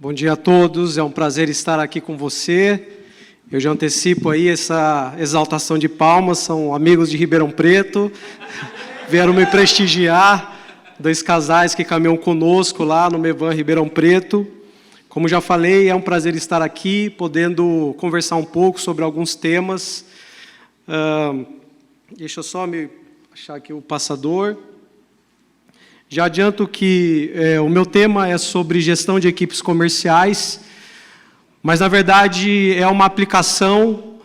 Bom dia a todos, é um prazer estar aqui com você. Eu já antecipo aí essa exaltação de palmas, são amigos de Ribeirão Preto, vieram me prestigiar, 2 casais que caminham conosco lá no Mevan Ribeirão Preto. Como já falei, é um prazer estar aqui, podendo conversar um pouco sobre alguns temas. Deixa eu só me achar aqui o passador. Já adianto que o meu tema é sobre gestão de equipes comerciais, mas, na verdade, é uma aplicação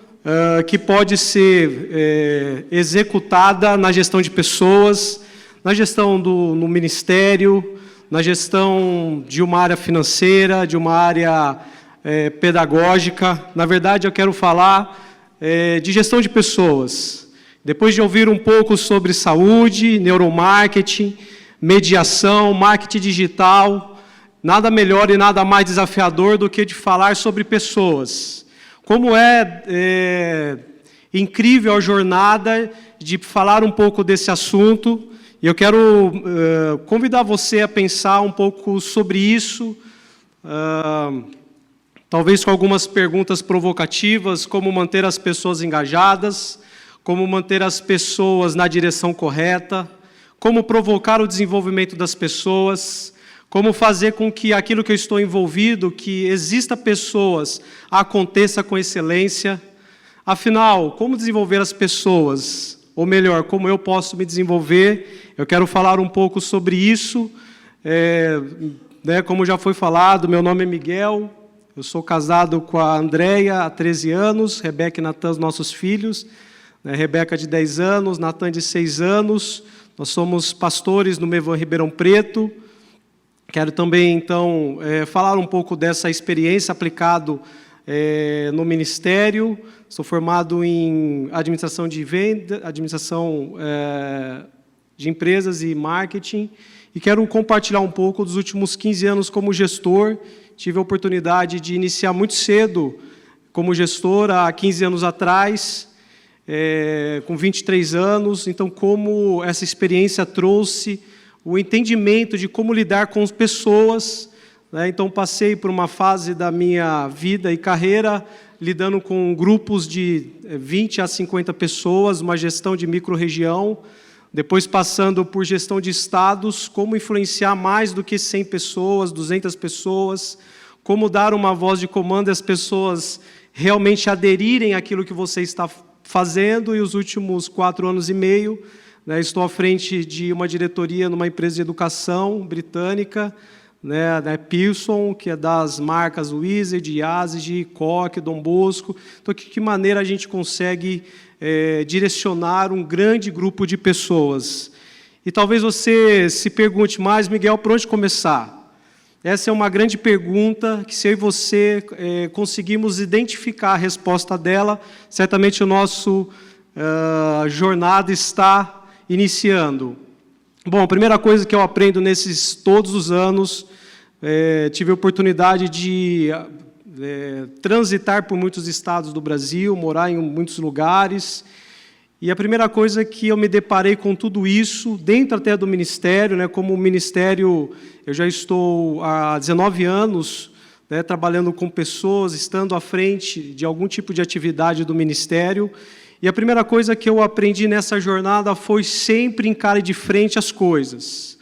que pode ser executada na gestão de pessoas, na gestão no ministério, na gestão de uma área financeira, de uma área pedagógica. Na verdade, eu quero falar de gestão de pessoas. Depois de ouvir um pouco sobre saúde, neuromarketing, mediação, marketing digital, nada melhor e nada mais desafiador do que de falar sobre pessoas. Como é incrível a jornada de falar um pouco desse assunto, e eu quero convidar você a pensar um pouco sobre isso, talvez com algumas perguntas provocativas, como manter as pessoas engajadas, como manter as pessoas na direção correta, como provocar o desenvolvimento das pessoas, como fazer com que aquilo que eu estou envolvido, que exista pessoas, aconteça com excelência. Afinal, como desenvolver as pessoas? Ou melhor, como eu posso me desenvolver? Eu quero falar um pouco sobre isso. Como já foi falado, meu nome é Miguel, eu sou casado com a Andréia há 13 anos, Rebeca e Natan, os nossos filhos. Rebeca de 10 anos, Natan de 6 anos. Nós somos pastores no Mevan Ribeirão Preto. Quero também, então, falar um pouco dessa experiência aplicado no ministério. Sou formado em administração de venda, administração de empresas e marketing. E quero compartilhar um pouco dos últimos 15 anos como gestor. Tive a oportunidade de iniciar muito cedo como gestor, há 15 anos atrás, com 23 anos, então como essa experiência trouxe o entendimento de como lidar com as pessoas, Então passei por uma fase da minha vida e carreira lidando com grupos de 20 a 50 pessoas, uma gestão de micro-região, depois passando por gestão de estados, como influenciar mais do que 100 pessoas, 200 pessoas, como dar uma voz de comando e as pessoas realmente aderirem àquilo que você está fazendo, e os últimos 4 anos e meio, estou à frente de uma diretoria numa empresa de educação britânica, Pearson, que é das marcas Wizard, Yazid, Coque, Dom Bosco. Então, de que maneira a gente consegue direcionar um grande grupo de pessoas? E talvez você se pergunte, mas, Miguel, por onde começar? Essa é uma grande pergunta que, se eu e você conseguimos identificar a resposta dela, certamente o nosso jornada está iniciando. Bom, a primeira coisa que eu aprendo nesses todos os anos, tive a oportunidade de transitar por muitos estados do Brasil, morar em muitos lugares, e a primeira coisa que eu me deparei com tudo isso, dentro até do ministério, como ministério, eu já estou há 19 anos, trabalhando com pessoas, estando à frente de algum tipo de atividade do ministério, e a primeira coisa que eu aprendi nessa jornada foi sempre encarar de frente as coisas.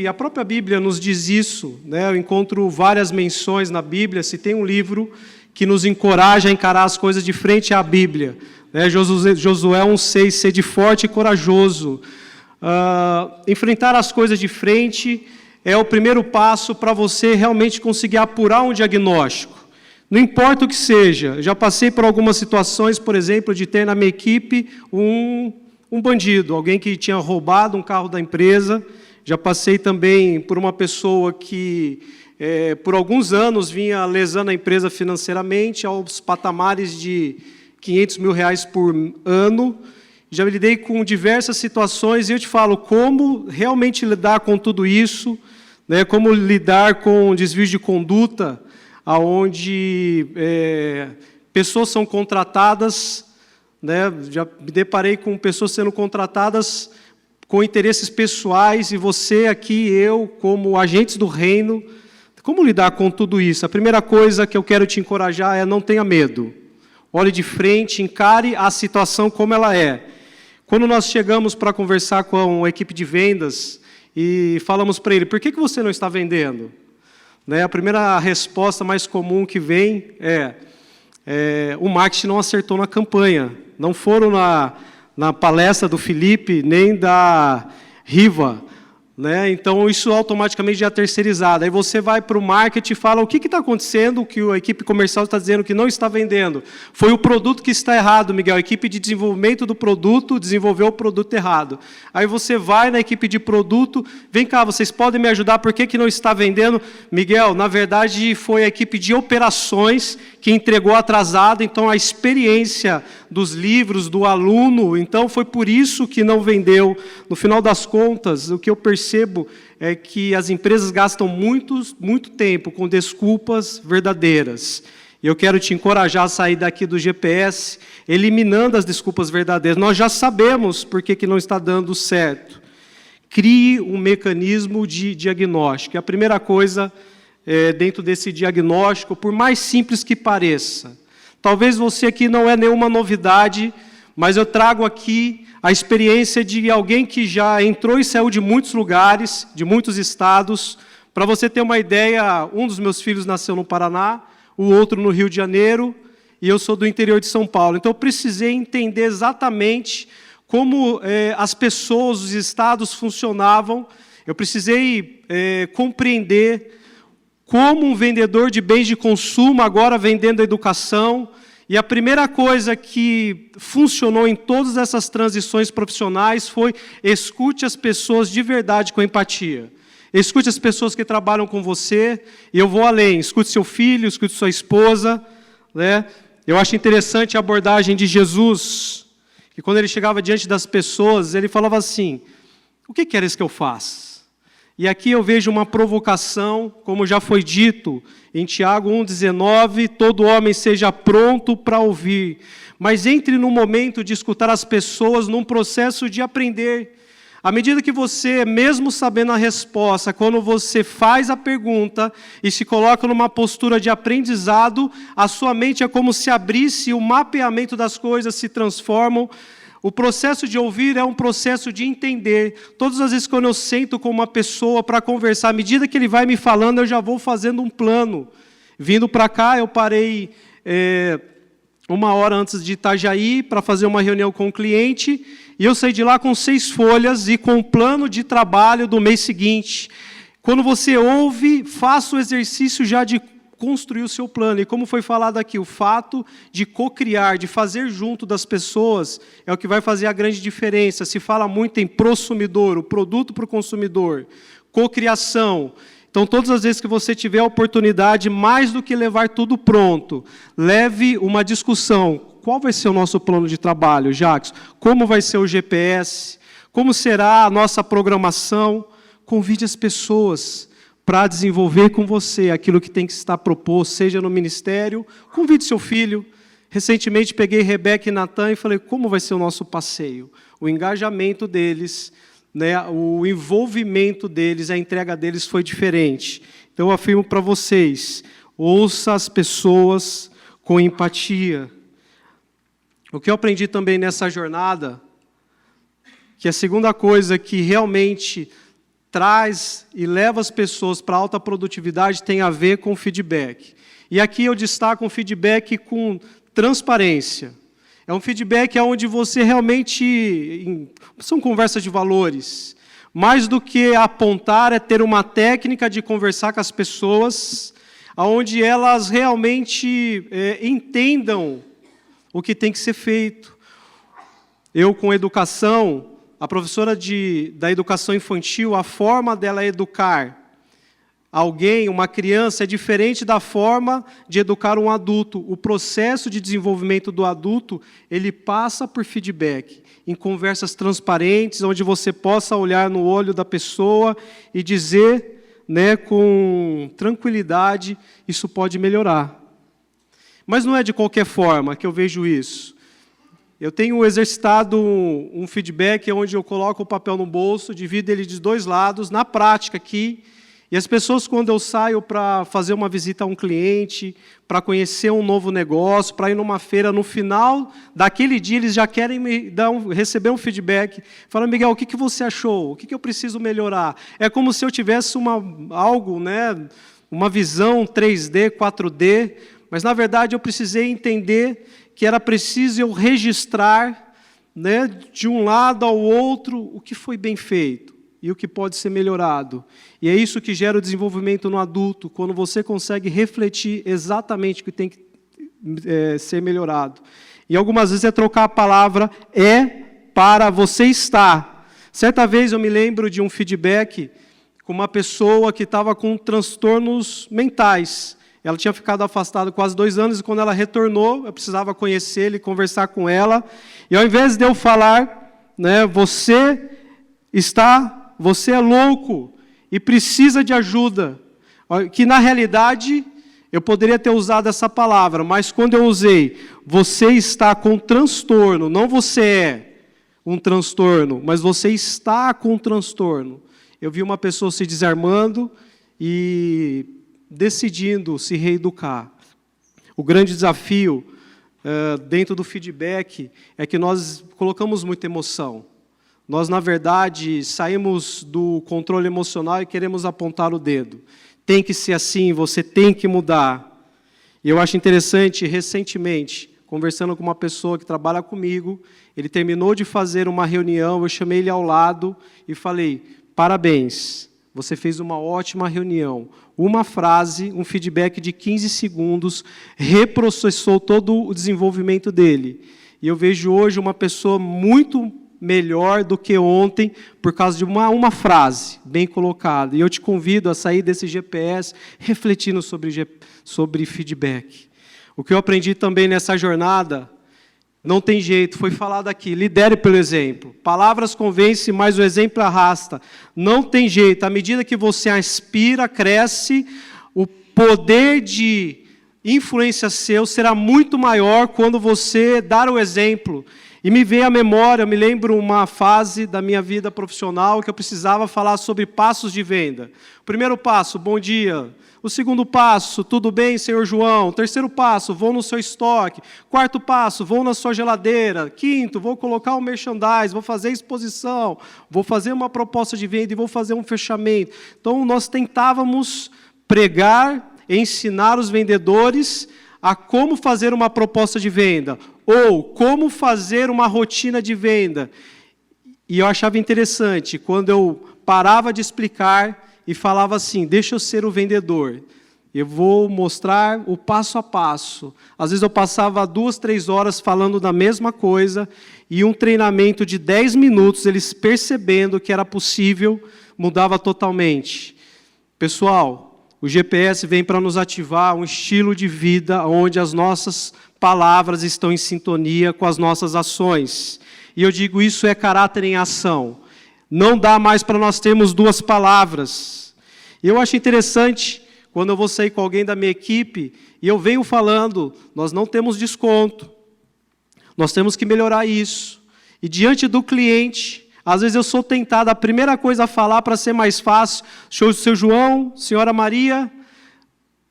A própria Bíblia nos diz isso, eu encontro várias menções na Bíblia. Se tem um livro que nos encoraja a encarar as coisas de frente, é a Bíblia. Josué 1,6, sede forte e corajoso. Enfrentar as coisas de frente é o primeiro passo para você realmente conseguir apurar um diagnóstico. Não importa o que seja, já passei por algumas situações, por exemplo, de ter na minha equipe um bandido, alguém que tinha roubado um carro da empresa. Já passei também por uma pessoa que, por alguns anos, vinha lesando a empresa financeiramente aos patamares de R$500 mil por ano. Já me lidei com diversas situações e eu te falo como realmente lidar com tudo isso, como lidar com desvios de conduta, onde pessoas são contratadas, já me deparei com pessoas sendo contratadas com interesses pessoais, e você aqui, eu, como agentes do reino, Como lidar com tudo isso? A primeira coisa que eu quero te encorajar é não tenha medo. Olhe de frente, encare a situação como ela é. Quando nós chegamos para conversar com a equipe de vendas e falamos para ele, por que você não está vendendo? A primeira resposta mais comum que vem é o marketing não acertou na campanha. Não foram na palestra do Felipe, nem da Riva. Então, isso automaticamente já é terceirizado. Aí você vai para o marketing e fala o que está acontecendo, que a equipe comercial está dizendo que não está vendendo. Foi o produto que está errado, Miguel. A equipe de desenvolvimento do produto desenvolveu o produto errado. Aí você vai na equipe de produto, vem cá, vocês podem me ajudar, por que não está vendendo? Miguel, na verdade, foi a equipe de operações que entregou atrasado, então a experiência dos livros, do aluno, então foi por isso que não vendeu. No final das contas, o que eu percebo é que as empresas gastam muito tempo com desculpas verdadeiras. E eu quero te encorajar a sair daqui do GPS, eliminando as desculpas verdadeiras. Nós já sabemos por que não está dando certo. Crie um mecanismo de diagnóstico. E a primeira coisa, dentro desse diagnóstico, por mais simples que pareça, talvez você aqui não é nenhuma novidade, mas eu trago aqui a experiência de alguém que já entrou e saiu de muitos lugares, de muitos estados. Para você ter uma ideia, um dos meus filhos nasceu no Paraná, o outro no Rio de Janeiro, e eu sou do interior de São Paulo. Então, eu precisei entender exatamente como as pessoas, os estados funcionavam. Eu precisei compreender como um vendedor de bens de consumo, agora vendendo educação. E a primeira coisa que funcionou em todas essas transições profissionais foi escute as pessoas de verdade com empatia. Escute as pessoas que trabalham com você, e eu vou além. Escute seu filho, escute sua esposa. Eu acho interessante a abordagem de Jesus, que quando ele chegava diante das pessoas, ele falava assim, o que queres que eu faça? E aqui eu vejo uma provocação, como já foi dito em Tiago 1,19, todo homem seja pronto para ouvir, mas entre no momento de escutar as pessoas num processo de aprender. À medida que você, mesmo sabendo a resposta, quando você faz a pergunta e se coloca numa postura de aprendizado, a sua mente é como se abrisse, o mapeamento das coisas se transformam. O processo de ouvir é um processo de entender. Todas as vezes quando eu sento com uma pessoa para conversar, à medida que ele vai me falando, eu já vou fazendo um plano. Vindo para cá, eu parei 1 hora antes de Itajaí para fazer uma reunião com o cliente, e eu saí de lá com 6 folhas e com um plano de trabalho do mês seguinte. Quando você ouve, faça o exercício já de construir o seu plano. E como foi falado aqui, o fato de co-criar, de fazer junto das pessoas, é o que vai fazer a grande diferença. Se fala muito em prosumidor, o produto para o consumidor, co-criação. Então, todas as vezes que você tiver a oportunidade, mais do que levar tudo pronto, leve uma discussão. Qual vai ser o nosso plano de trabalho, Jacques? Como vai ser o GPS? Como será a nossa programação? Convide as pessoas para desenvolver com você aquilo que tem que estar proposto, seja no ministério, convide seu filho. Recentemente peguei Rebeca e Natan e falei, como vai ser o nosso passeio? O engajamento deles, o envolvimento deles, a entrega deles foi diferente. Então eu afirmo para vocês, ouça as pessoas com empatia. O que eu aprendi também nessa jornada, que a segunda coisa que realmente traz e leva as pessoas para a alta produtividade tem a ver com feedback. E aqui eu destaco um feedback com transparência. É um feedback onde você realmente... São conversas de valores. Mais do que apontar, é ter uma técnica de conversar com as pessoas, onde elas realmente entendam o que tem que ser feito. Eu, com educação... A professora da educação infantil, a forma dela educar alguém, uma criança, é diferente da forma de educar um adulto. O processo de desenvolvimento do adulto, ele passa por feedback, em conversas transparentes, onde você possa olhar no olho da pessoa e dizer, com tranquilidade, isso pode melhorar. Mas não é de qualquer forma que eu vejo isso. Eu tenho exercitado um feedback onde eu coloco o papel no bolso, divido ele de 2 lados, na prática aqui, E as pessoas, quando eu saio para fazer uma visita a um cliente, para conhecer um novo negócio, para ir numa feira, no final daquele dia, eles já querem receber um feedback. Falam, Miguel, o que você achou? O que eu preciso melhorar? É como se eu tivesse algo, né, uma visão 3D, 4D, mas, na verdade, eu precisei entender que era preciso eu registrar, né, de um lado ao outro o que foi bem feito e o que pode ser melhorado. E é isso que gera o desenvolvimento no adulto, quando você consegue refletir exatamente o que tem que ser melhorado. E algumas vezes é trocar a palavra é para você estar. Certa vez eu me lembro de um feedback com uma pessoa que estava com transtornos mentais. Ela tinha ficado afastada quase 2 anos, e quando ela retornou, eu precisava conhecê-la e conversar com ela. E ao invés de eu falar, né, você é louco e precisa de ajuda, que na realidade eu poderia ter usado essa palavra, mas quando eu usei, você está com transtorno, não você é um transtorno, mas você está com transtorno. Eu vi uma pessoa se desarmando e decidindo se reeducar. O grande desafio dentro do feedback é que nós colocamos muita emoção. Nós, na verdade, saímos do controle emocional e queremos apontar o dedo. Tem que ser assim, você tem que mudar. E eu acho interessante, recentemente, conversando com uma pessoa que trabalha comigo, ele terminou de fazer uma reunião, eu chamei ele ao lado e falei, parabéns, você fez uma ótima reunião. Uma frase, um feedback de 15 segundos, reprocessou todo o desenvolvimento dele. E eu vejo hoje uma pessoa muito melhor do que ontem, por causa de uma frase bem colocada. E eu te convido a sair desse GPS refletindo sobre feedback. O que eu aprendi também nessa jornada, não tem jeito, foi falado aqui, lidere pelo exemplo. Palavras convencem, mas o exemplo arrasta. Não tem jeito, à medida que você aspira, cresce, o poder de influência seu será muito maior quando você dar o exemplo. E me veio à memória, eu me lembro uma fase da minha vida profissional que eu precisava falar sobre passos de venda. O primeiro passo, bom dia. O segundo passo, tudo bem, senhor João? O terceiro passo, vou no seu estoque. Quarto passo, vou na sua geladeira. Quinto, vou colocar o merchandise, vou fazer exposição, vou fazer uma proposta de venda e vou fazer um fechamento. Então, nós tentávamos pregar, ensinar os vendedores a como fazer uma proposta de venda, ou como fazer uma rotina de venda. E eu achava interessante, quando eu parava de explicar e falava assim, deixa eu ser o vendedor, eu vou mostrar o passo a passo. Às vezes eu passava 2, 3 horas falando da mesma coisa, e um treinamento de 10 minutos, eles percebendo que era possível, mudava totalmente. Pessoal, o GPS vem para nos ativar um estilo de vida onde as nossas palavras estão em sintonia com as nossas ações. E eu digo, isso é caráter em ação. Não dá mais para nós termos 2 palavras. E eu acho interessante, quando eu vou sair com alguém da minha equipe, e eu venho falando, nós não temos desconto. Nós temos que melhorar isso. E diante do cliente, às vezes eu sou tentado, a primeira coisa a falar para ser mais fácil, seu João, senhora Maria,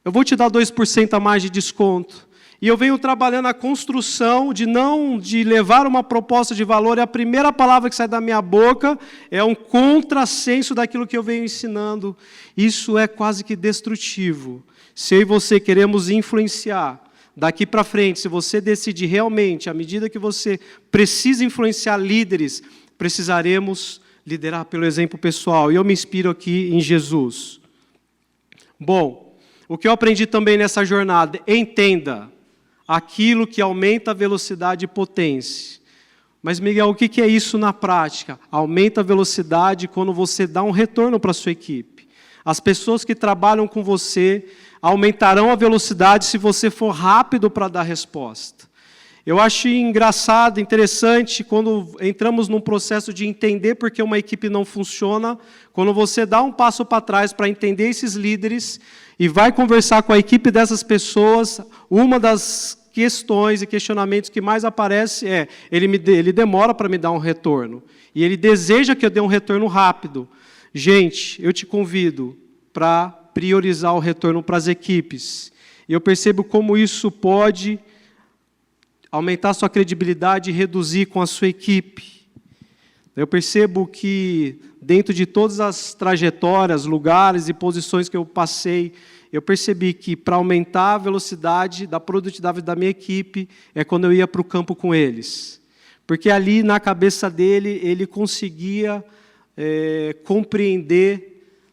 eu vou te dar 2% a mais de desconto. E eu venho trabalhando a construção de levar uma proposta de valor, e a primeira palavra que sai da minha boca é um contrassenso daquilo que eu venho ensinando. Isso é quase que destrutivo. Se eu e você queremos influenciar, daqui para frente, se você decidir realmente, à medida que você precisa influenciar líderes, precisaremos liderar pelo exemplo pessoal. E eu me inspiro aqui em Jesus. Bom, o que eu aprendi também nessa jornada, entenda aquilo que aumenta a velocidade e potência. Mas, Miguel, o que é isso na prática? Aumenta a velocidade quando você dá um retorno para a sua equipe. As pessoas que trabalham com você aumentarão a velocidade se você for rápido para dar resposta. Eu acho engraçado, interessante, quando entramos num processo de entender por que uma equipe não funciona, quando você dá um passo para trás para entender esses líderes e vai conversar com a equipe dessas pessoas, uma das questões e questionamentos que mais aparece é, ele demora para me dar um retorno, e ele deseja que eu dê um retorno rápido. Gente, eu te convido, para priorizar o retorno para as equipes. E eu percebo como isso pode aumentar a sua credibilidade e reduzir com a sua equipe. Eu percebo que, dentro de todas as trajetórias, lugares e posições que eu passei, eu percebi que, para aumentar a velocidade da produtividade da minha equipe, é quando eu ia para o campo com eles. Porque ali, na cabeça dele, ele conseguia compreender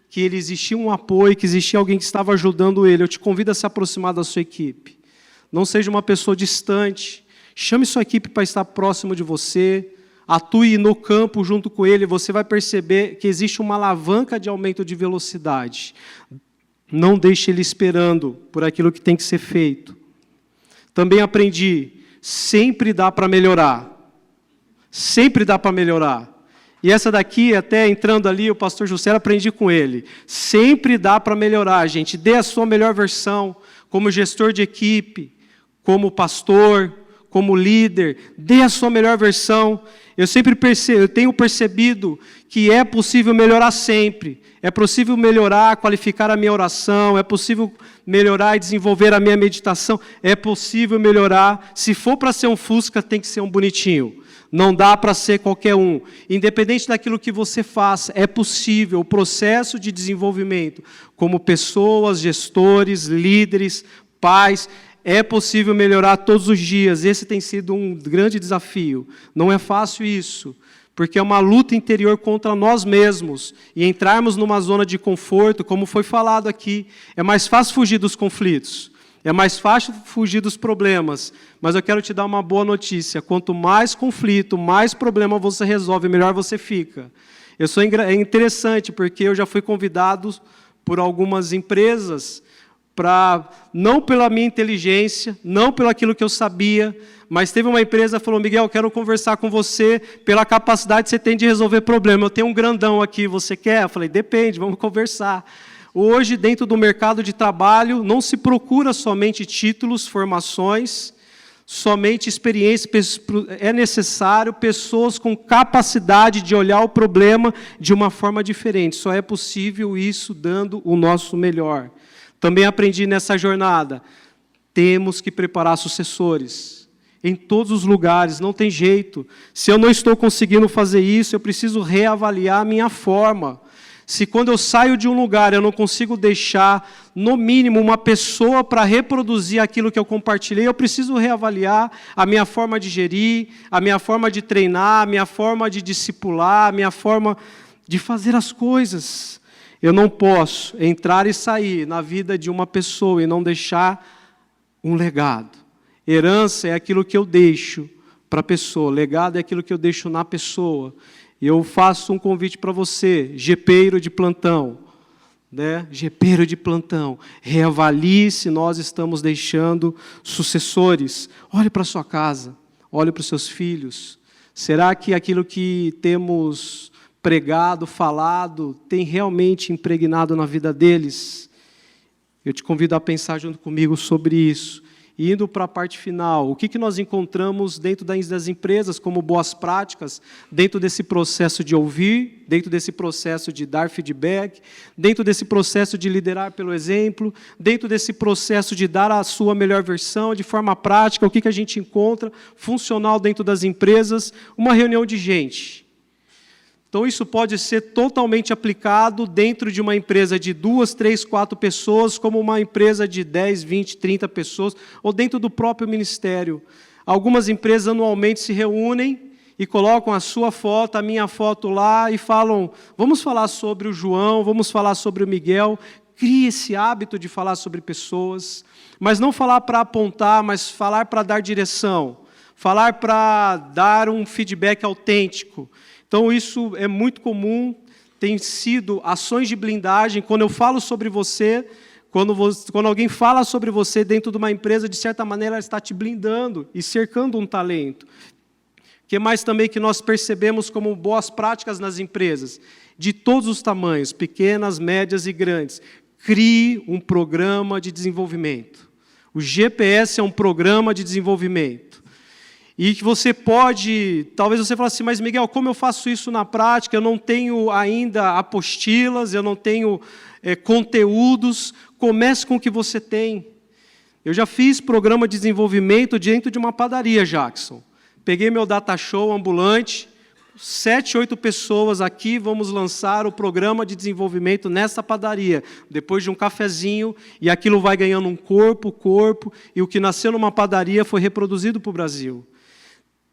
que ele existia um apoio, que existia alguém que estava ajudando ele. Eu te convido a se aproximar da sua equipe. Não seja uma pessoa distante. Chame sua equipe para estar próximo de você. Atue no campo junto com ele. Você vai perceber que existe uma alavanca de aumento de velocidade. Não deixe ele esperando por aquilo que tem que ser feito. Também aprendi, sempre dá para melhorar. Sempre dá para melhorar. E essa daqui, até entrando ali, o pastor José, aprendi com ele. Sempre dá para melhorar, gente. Dê a sua melhor versão, como gestor de equipe, como pastor, como líder. Dê a sua melhor versão. Eu tenho percebido que é possível melhorar sempre. É possível melhorar, qualificar a minha oração. É possível melhorar e desenvolver a minha meditação. É possível melhorar. Se for para ser um Fusca, tem que ser um bonitinho. Não dá para ser qualquer um. Independente daquilo que você faça, é possível o processo de desenvolvimento, como pessoas, gestores, líderes, pais, é possível melhorar todos os dias. Esse tem sido um grande desafio. Não é fácil isso, porque é uma luta interior contra nós mesmos. E entrarmos numa zona de conforto, como foi falado aqui, é mais fácil fugir dos conflitos. É mais fácil fugir dos problemas, mas eu quero te dar uma boa notícia. Quanto mais conflito, mais problema você resolve, melhor você fica. É interessante, porque eu já fui convidado por algumas empresas, não pela minha inteligência, não pelo aquilo que eu sabia, mas teve uma empresa que falou, Miguel, eu quero conversar com você pela capacidade que você tem de resolver problema. Eu tenho um grandão aqui, você quer? Eu falei, depende, vamos conversar. Hoje, dentro do mercado de trabalho, não se procura somente títulos, formações, somente experiência. É necessário pessoas com capacidade de olhar o problema de uma forma diferente. Só é possível isso dando o nosso melhor. Também aprendi nessa jornada, temos que preparar sucessores. Em todos os lugares, não tem jeito. Se eu não estou conseguindo fazer isso, eu preciso reavaliar a minha forma. Se quando eu saio de um lugar eu não consigo deixar, no mínimo, uma pessoa para reproduzir aquilo que eu compartilhei, eu preciso reavaliar a minha forma de gerir, a minha forma de treinar, a minha forma de discipular, a minha forma de fazer as coisas. Eu não posso entrar e sair na vida de uma pessoa e não deixar um legado. Herança é aquilo que eu deixo para a pessoa, legado é aquilo que eu deixo na pessoa. Eu faço um convite para você, GPeiro de plantão, né? GPeiro de plantão, reavalie se nós estamos deixando sucessores. Olhe para a sua casa, olhe para os seus filhos. Será que aquilo que temos pregado, falado, tem realmente impregnado na vida deles? Eu te convido a pensar junto comigo sobre isso. E indo para a parte final, o que nós encontramos dentro das empresas como boas práticas, dentro desse processo de ouvir, dentro desse processo de dar feedback, dentro desse processo de liderar pelo exemplo, dentro desse processo de dar a sua melhor versão, de forma prática, o que a gente encontra funcional dentro das empresas? Uma reunião de gente. Então, isso pode ser totalmente aplicado dentro de uma empresa de 2, 3, 4 pessoas, como uma empresa de 10, 20, 30 pessoas, ou dentro do próprio ministério. Algumas empresas anualmente se reúnem e colocam a sua foto, a minha foto lá, e falam, vamos falar sobre o João, vamos falar sobre o Miguel. Crie esse hábito de falar sobre pessoas, mas não falar para apontar, mas falar para dar direção, falar para dar um feedback autêntico. Então, isso é muito comum, tem sido ações de blindagem. Quando eu falo sobre você, quando alguém fala sobre você dentro de uma empresa, de certa maneira, ela está te blindando e cercando um talento. O que mais também que nós percebemos como boas práticas nas empresas? De todos os tamanhos, pequenas, médias e grandes. Crie um programa de desenvolvimento. O GPS é um programa de desenvolvimento. E que você pode, talvez você fale assim, mas Miguel, como eu faço isso na prática? Eu não tenho ainda apostilas, eu não tenho conteúdos. Comece com o que você tem. Eu já fiz programa de desenvolvimento dentro de uma padaria, Jackson. Peguei meu data show ambulante, 7, 8 pessoas aqui, vamos lançar o programa de desenvolvimento nessa padaria, depois de um cafezinho, e aquilo vai ganhando um corpo, e o que nasceu numa padaria foi reproduzido para o Brasil.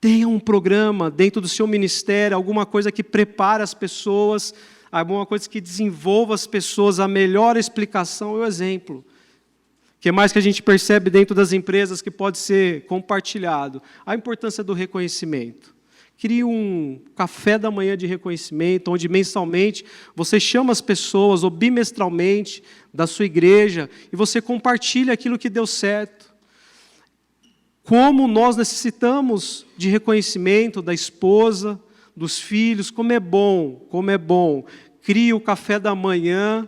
Tenha um programa dentro do seu ministério, alguma coisa que prepare as pessoas, alguma coisa que desenvolva as pessoas, a melhor explicação e o exemplo. O que mais que a gente percebe dentro das empresas que pode ser compartilhado? A importância do reconhecimento. Crie um café da manhã de reconhecimento, onde mensalmente você chama as pessoas, ou bimestralmente, da sua igreja, e você compartilha aquilo que deu certo. Como nós necessitamos de reconhecimento da esposa, dos filhos, como é bom. Crie o café da manhã,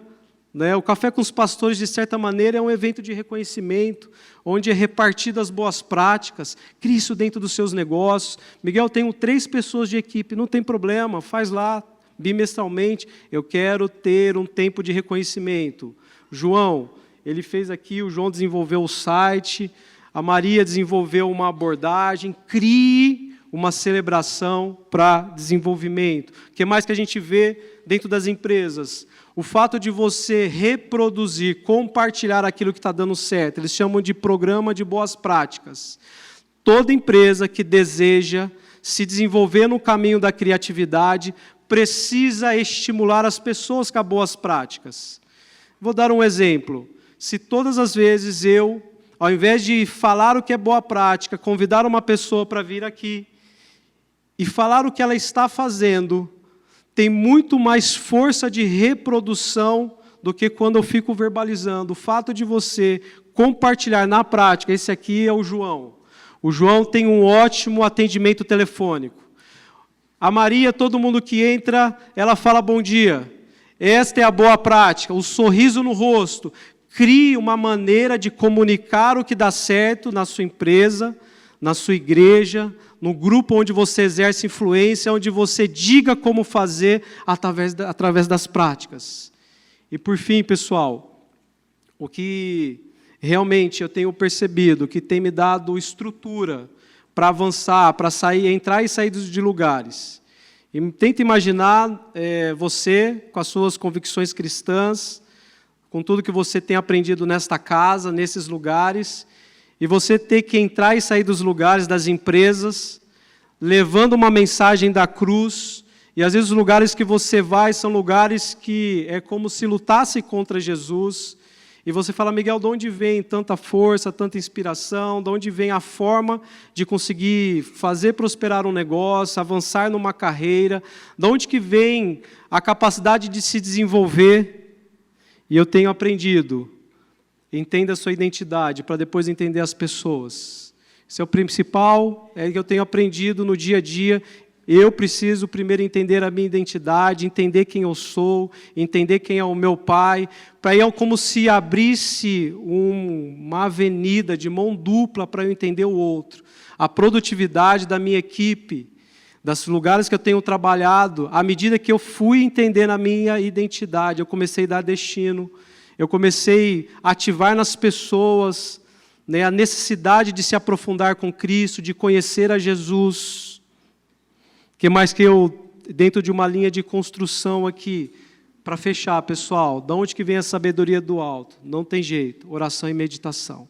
né? O café com os pastores, de certa maneira, é um evento de reconhecimento, onde é repartido as boas práticas. Crie isso dentro dos seus negócios. Miguel, tenho 3 pessoas de equipe, não tem problema, faz lá, bimestralmente, eu quero ter um tempo de reconhecimento. João, ele fez aqui, o João desenvolveu o site, a Maria desenvolveu uma abordagem, crie uma celebração para desenvolvimento. O que mais que a gente vê dentro das empresas? O fato de você reproduzir, compartilhar aquilo que está dando certo, eles chamam de programa de boas práticas. Toda empresa que deseja se desenvolver no caminho da criatividade precisa estimular as pessoas com as boas práticas. Vou dar um exemplo. Se todas as vezes eu, ao invés de falar o que é boa prática, convidar uma pessoa para vir aqui e falar o que ela está fazendo, tem muito mais força de reprodução do que quando eu fico verbalizando. O fato de você compartilhar na prática, esse aqui é o João. O João tem um ótimo atendimento telefônico. A Maria, todo mundo que entra, ela fala bom dia. Esta é a boa prática, o sorriso no rosto. Crie uma maneira de comunicar o que dá certo na sua empresa, na sua igreja, no grupo onde você exerce influência, onde você diga como fazer através das práticas. E por fim, pessoal, o que realmente eu tenho percebido, que tem me dado estrutura para avançar, para entrar e sair de lugares. E tenta imaginar você, com as suas convicções cristãs, com tudo que você tem aprendido nesta casa, nesses lugares, e você ter que entrar e sair dos lugares, das empresas, levando uma mensagem da cruz, e às vezes os lugares que você vai são lugares que é como se lutasse contra Jesus, e você fala, Miguel, de onde vem tanta força, tanta inspiração, de onde vem a forma de conseguir fazer prosperar um negócio, avançar numa carreira, de onde que vem a capacidade de se desenvolver? E eu tenho aprendido, entenda a sua identidade, para depois entender as pessoas. Esse é o principal, é que eu tenho aprendido no dia a dia. Eu preciso primeiro entender a minha identidade, entender quem eu sou, entender quem é o meu pai, para aí é como se abrisse uma avenida de mão dupla para eu entender o outro. A produtividade da minha equipe, dos lugares que eu tenho trabalhado, à medida que eu fui entendendo a minha identidade, eu comecei a dar destino, eu comecei a ativar nas pessoas, né, a necessidade de se aprofundar com Cristo, de conhecer a Jesus. O que mais que eu, dentro de uma linha de construção aqui, para fechar, pessoal, de onde que vem a sabedoria do alto? Não tem jeito, oração e meditação.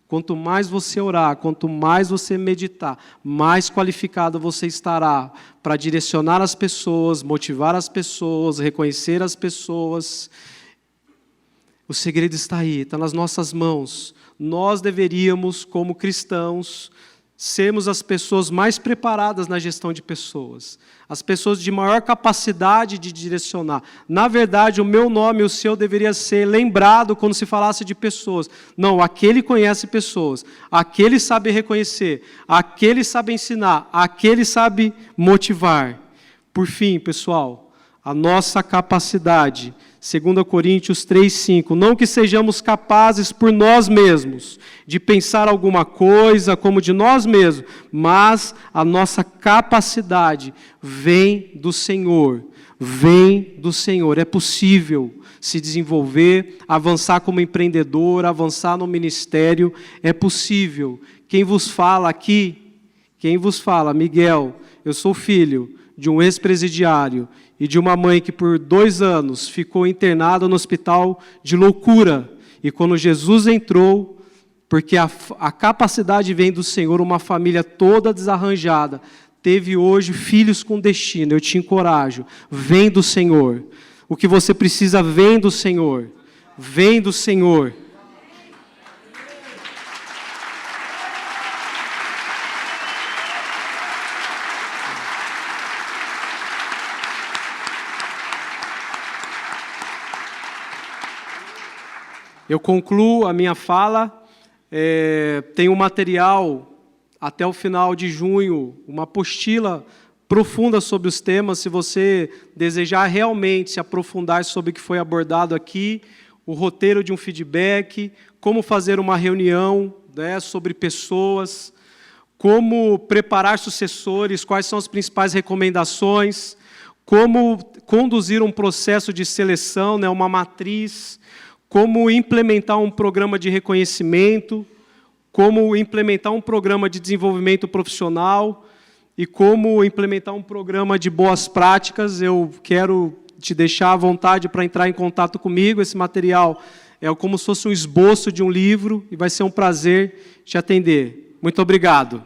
Quanto mais você orar, quanto mais você meditar, mais qualificado você estará para direcionar as pessoas, motivar as pessoas, reconhecer as pessoas. O segredo está aí, está nas nossas mãos. Nós deveríamos, como cristãos, sermos as pessoas mais preparadas na gestão de pessoas, as pessoas de maior capacidade de direcionar. Na verdade, o meu nome e o seu deveria ser lembrado quando se falasse de pessoas. Não, aquele conhece pessoas, aquele sabe reconhecer, aquele sabe ensinar, aquele sabe motivar. Por fim, pessoal, a nossa capacidade. 2 Coríntios 3:5, não que sejamos capazes por nós mesmos de pensar alguma coisa como de nós mesmos, mas a nossa capacidade vem do Senhor. Vem do Senhor. É possível se desenvolver, avançar como empreendedor, avançar no ministério, é possível. Quem vos fala aqui, Miguel, eu sou filho de um ex-presidiário e de uma mãe que por 2 anos ficou internada no hospital de loucura. E quando Jesus entrou, porque a capacidade vem do Senhor, uma família toda desarranjada, teve hoje filhos com destino. Eu te encorajo, vem do Senhor. O que você precisa vem do Senhor. Vem do Senhor. Eu concluo a minha fala, tem um material até o final de junho, uma apostila profunda sobre os temas, se você desejar realmente se aprofundar sobre o que foi abordado aqui, o roteiro de um feedback, como fazer uma reunião, né, sobre pessoas, como preparar sucessores, quais são as principais recomendações, como conduzir um processo de seleção, né, uma matriz, como implementar um programa de reconhecimento, como implementar um programa de desenvolvimento profissional e como implementar um programa de boas práticas. Eu quero te deixar à vontade para entrar em contato comigo. Esse material é como se fosse um esboço de um livro e vai ser um prazer te atender. Muito obrigado.